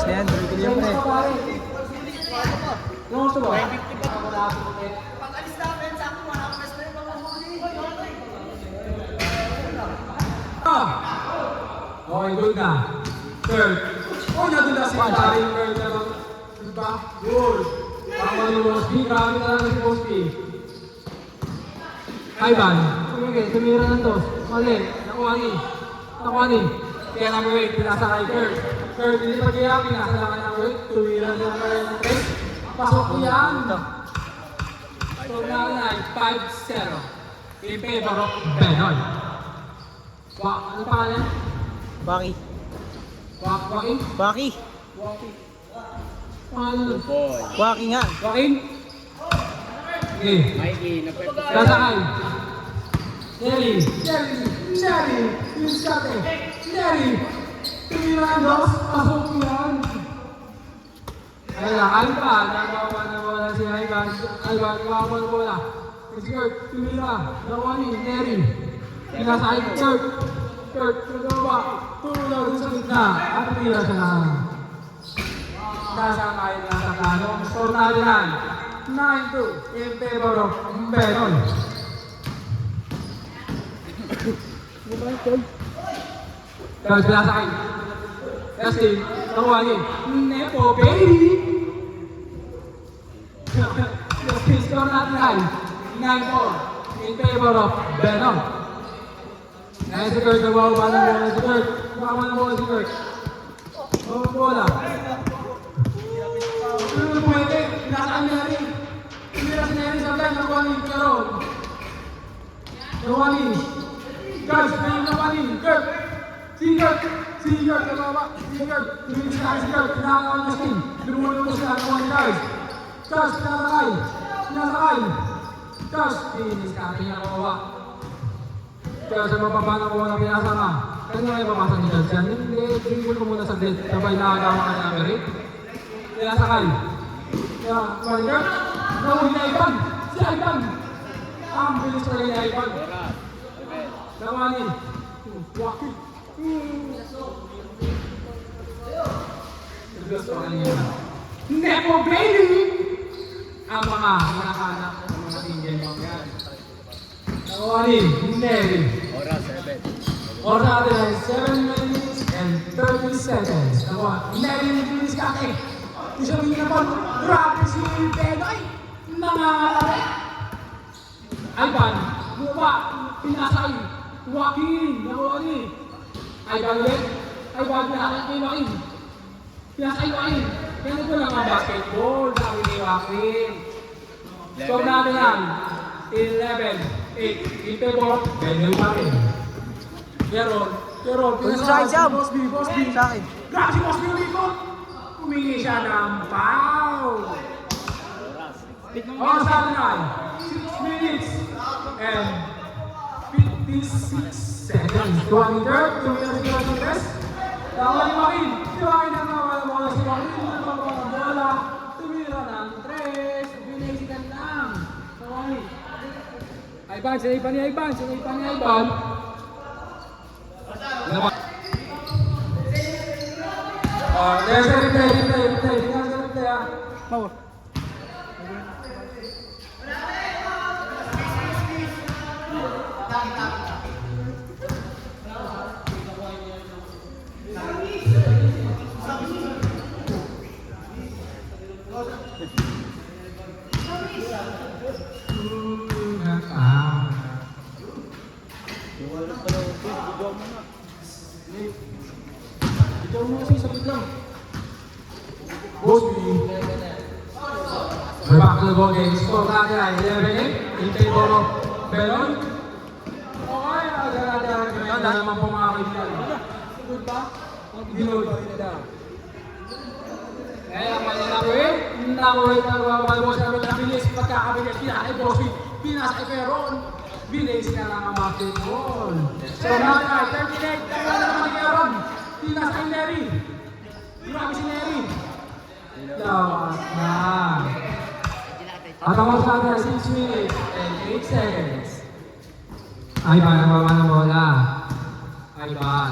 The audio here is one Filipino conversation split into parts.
na yan, Turkey siyempre. Gusto ba? Okay, good na. Third. Oh, nandun na si Paring Third na bang. Diba? Good. Tama ni Mosby. Grabe na lang si Mosby. Ivan. Tumira ng dos. Mali. Nakuha ni. Kaya namin wait. Pinasa kay Third. Third, hindi pa kaya. Pinasa lang ka ng wait. Tumira na lang kayo ng tres. Pasok ko yan. So now ay 5-0. In favor of Benoy. Ano pangalan? Baki. Waki? Baki. Pangalan? Baki nga. Joaquin? Okay. Mikey, napwede sa... Sasakay. Nelly. Yung shot eh. Nelly. Tumira ang dos. Pasok ko yan. Ayun pa. Nagawa na wala si Ivan. Nagawa na wala. Si Kurt. Tumira. Nakuha ni Nelly. Pinasakay Kurt. Nagawa. Tulog sa gitna. At tumira siya na. Nasakay na sa plano. Score natin yan. 9-2 in favor of Benoy. Guys, pinasakay. Justin, nakuha niya. Nepo, baby! Justin, score natin ay 9-4 in favor of Benoy. Ngayon si Kurt, nagwawaba ng bola si Kurt. Nagwawaba ng bola si Kurt. Bola. Pwede, pinasakay niya rin. Tumira si Nery sa vlog, nakuha ni Caron. Nakuha ni. Guys, nakuha ni Kurt. Si Kurt, nabawa. Si Kurt, tumira si Kurt. Pinakawan niya skin. Lumulong sila, nakuha ni guys. Guys, pinasakay. Guys, finish ka, pinakawa. Kaya sa mababa na kuha na pinasama. Kanya nga ipapasa ni Charles yan. Hindi, dribble ko muna sa dead. Sabay nakagawa ka niya, Mary. Pinasakay. Kaya, Margaret, nahuli na Ivan. Si Ivan. Ang bilis pala ni Ivan. Nawanin. Waki. Gusto ka niya. Nepo, baby! Ang mga nakahanap ng mga tingin mo yan. Nawanin. Neri. Oras, 7. Oras natin ay 7 minutes and 30 seconds. Neri, bilis ka eh. Isabihin na po, grabe si Benoy! Nangangalari! Ivan, buwa, pinasay, Joaquin, Nahuali. Ivan ulit, Ivan, pinasay kay Joaquin. Pinasay Joaquin. Ganito ko lang ang basketball, sabi ni Joaquin. Score natin yan, 11-8. In favor, Benoy pa rin. Pero, pinasay si Bosby. Sa akin. Grabe si Bosby ulit po! Humingi siya ng foul. Oras natin ay 6 minutes and 56 seconds. Tuwang third, tumira si Joaquin. Tawa ni Joaquin. Si Joaquin ang nawala si Joaquin. Nagbabawa ng bola. Tumira ng 3. Binasikan lang. Joaquin. Ivan, sinaipan ni Ivan. There's a replay. Power. Ikaw mo kasi sabit lang. Bosby. We're back to the ball game. Score natin ay 11-8 in favor of Benoy. Okay, agad na naman po mga kaibigan. Good ba? Good. Kaya pala nakuhin. Nakuhin na naman mo sa mga bilis. Pagkakabilis, pinakay Bosby. Pinasay kay Ron. Bilis ka lang ang basketball. So natin ay 38. Kaya naman kay Ron. Pinasay Nery. Grabe si Nery. Lawas na. At ang oras natin 6 minutes and 8 seconds. Ivan, nabawa ng bola. Ivan.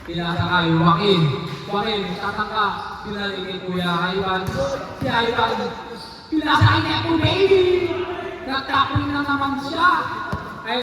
Pinasa kay Joaquin. Joaquin, tatangka. Pinalik kay Kuya Ivan. Si Ivan. Pinasa kay Nepo Baby. Nagtackling na naman siya.